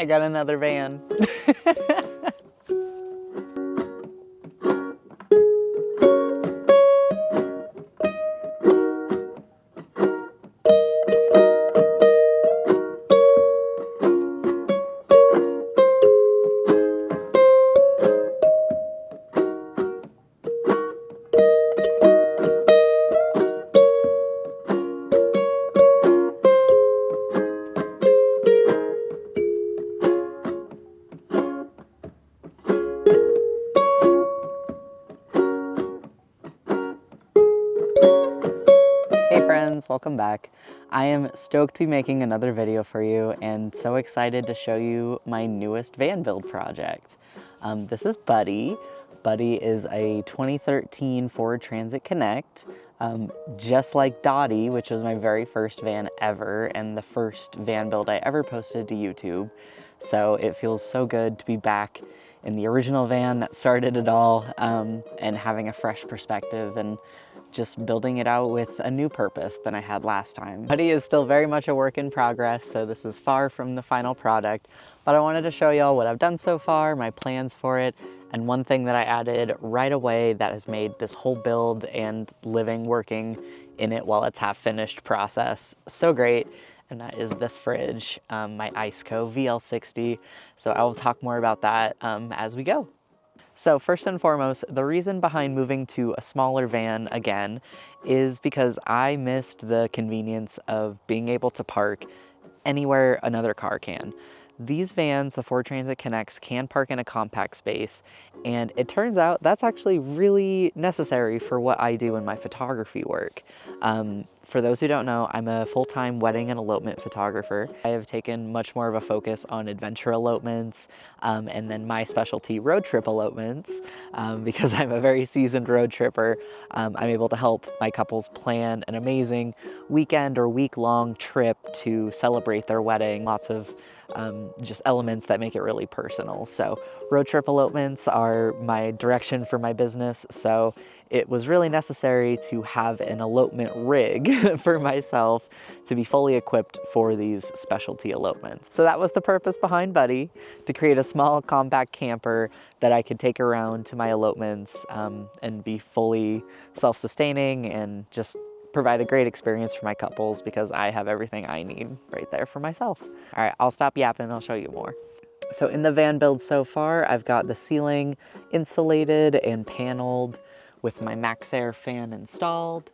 got another van. Hey friends, welcome back. I am stoked to be making another video for you and so excited to show you my newest van build project. This is Buddy. Buddy is a 2013 Ford Transit Connect, just like Dottie, which was my very first van ever and the first van build I ever posted to YouTube. So it feels so good to be back in the original van that started it all, and having a fresh perspective and just building it out with a new purpose than I had last time. Buddy is still very much a work in progress, so this is far from the final product, but I wanted to show y'all what I've done so far, my plans for it, and one thing that I added right away that has made this whole build and living, working in it while it's half finished process so great, and that is this fridge, my ICECO VL60. So I will talk more about that as we go. So first and foremost, the reason behind moving to a smaller van again is because I missed the convenience of being able to park anywhere another car can. These vans, the Ford Transit Connects, can park in a compact space, and it turns out that's actually really necessary for what I do in my photography work. For those who don't know, I'm a full-time wedding and elopement photographer. I have taken much more of a focus on adventure elopements, and then my specialty, road trip elopements. Because I'm a very seasoned road tripper, I'm able to help my couples plan an amazing weekend or week-long trip to celebrate their wedding. Lots of just elements that make it really personal. So road trip elopements are my direction for my business, so it was really necessary to have an elopement rig for myself to be fully equipped for these specialty elopements. So that was the purpose behind Buddy, to create a small compact camper that I could take around to my elopements and be fully self-sustaining and just provide a great experience for my couples, because I have everything I need right there for myself. All right, I'll stop yapping and I'll show you more. So in the van build so far, I've got the ceiling insulated and paneled with my MaxxAir fan installed.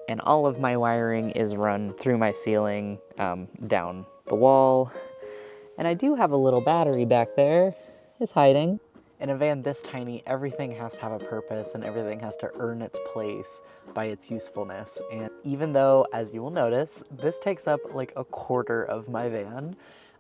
And all of my wiring is run through my ceiling down the wall. And I do have a little battery back there. It's hiding. In a van this tiny, everything has to have a purpose and everything has to earn its place by its usefulness. And even though, as you will notice, this takes up like a quarter of my van,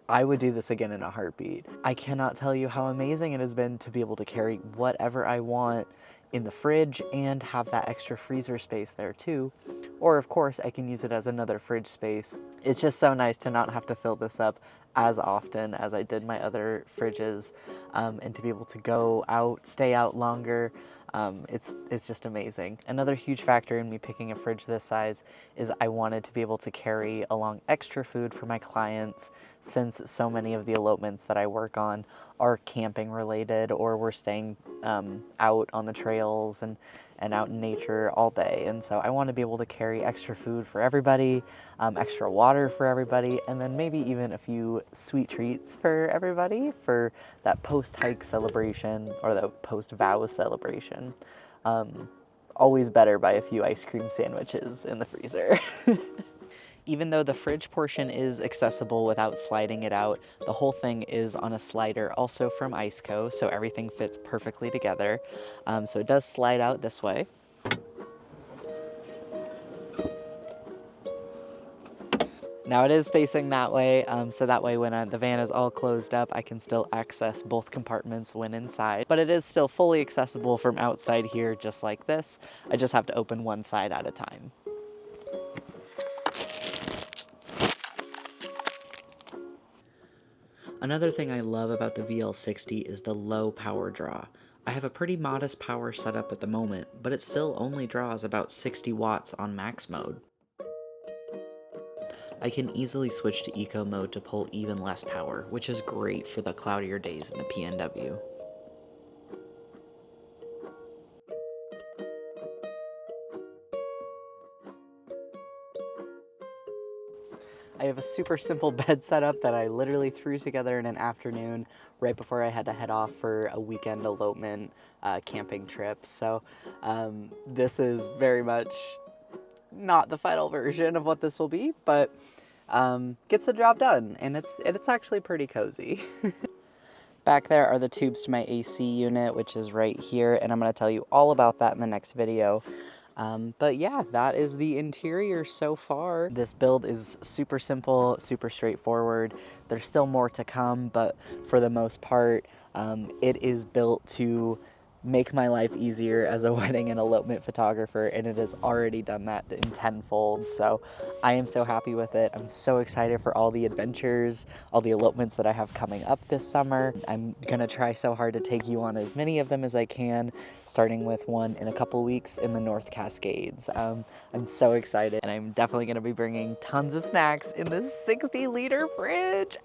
I would do this again in a heartbeat. I cannot tell you how amazing it has been to be able to carry whatever I want in the fridge and have that extra freezer space there too. Or of course, I can use it as another fridge space. It's just so nice to not have to fill this up as often as I did my other fridges, and to be able to go out, stay out longer. It's just amazing. Another huge factor in me picking a fridge this size is I wanted to be able to carry along extra food for my clients, since so many of the elopements that I work on are camping related, or we're staying out on the trails and out in nature all day. And so I want to be able to carry extra food for everybody, extra water for everybody, and then maybe even a few sweet treats for everybody for that post-hike celebration or the post-vow celebration. Always better by a few ice cream sandwiches in the freezer. Even though the fridge portion is accessible without sliding it out, the whole thing is on a slider, also from ICECO, so everything fits perfectly together. So it does slide out this way. Now it is facing that way, so that way when the van is all closed up, I can still access both compartments when inside. But it is still fully accessible from outside here, just like this. I just have to open one side at a time. Another thing I love about the VL60 is the low power draw. I have a pretty modest power setup at the moment, but it still only draws about 60 watts on max mode. I can easily switch to eco mode to pull even less power, which is great for the cloudier days in the PNW. I have a super simple bed setup that I literally threw together in an afternoon right before I had to head off for a weekend elopement camping trip. So this is very much not the final version of what this will be, but gets the job done, and it's actually pretty cozy. Back there are the tubes to my AC unit, which is right here, and I'm going to tell you all about that in the next video. But yeah, that is the interior so far. This build is super simple, super straightforward. There's still more to come, but for the most part, it is built to make my life easier as a wedding and elopement photographer, and it has already done that in tenfold. So I am so happy with it. I'm so excited for all the adventures, all the elopements that I have coming up this summer. I'm gonna try so hard to take you on as many of them as I can, starting with one in a couple weeks in the North Cascades. I'm so excited, and I'm definitely gonna be bringing tons of snacks in this 60-liter fridge.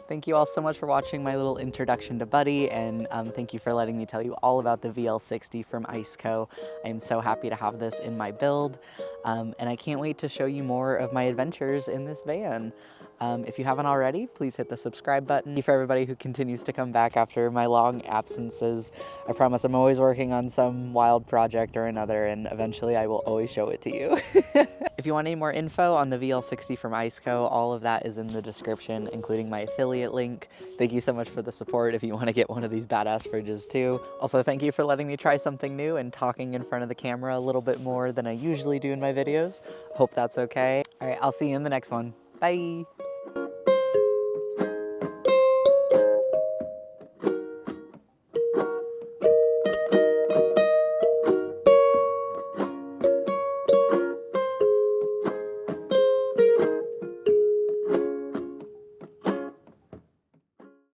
Thank you all so much for watching my little introduction to Buddy, and thank you for letting me tell you all about the VL60 from ICECO. I am so happy to have this in my build, and I can't wait to show you more of my adventures in this van. If you haven't already, please hit the subscribe button. Thank you for everybody who continues to come back after my long absences. I promise I'm always working on some wild project or another, and eventually I will always show it to you. If you want any more info on the VL60 from ICECO, all of that is in the description, including my affiliate link. Thank you so much for the support if you want to get one of these badass fridges too. Also, thank you for letting me try something new and talking in front of the camera a little bit more than I usually do in my videos. Hope that's okay. All right, I'll see you in the next one. Bye.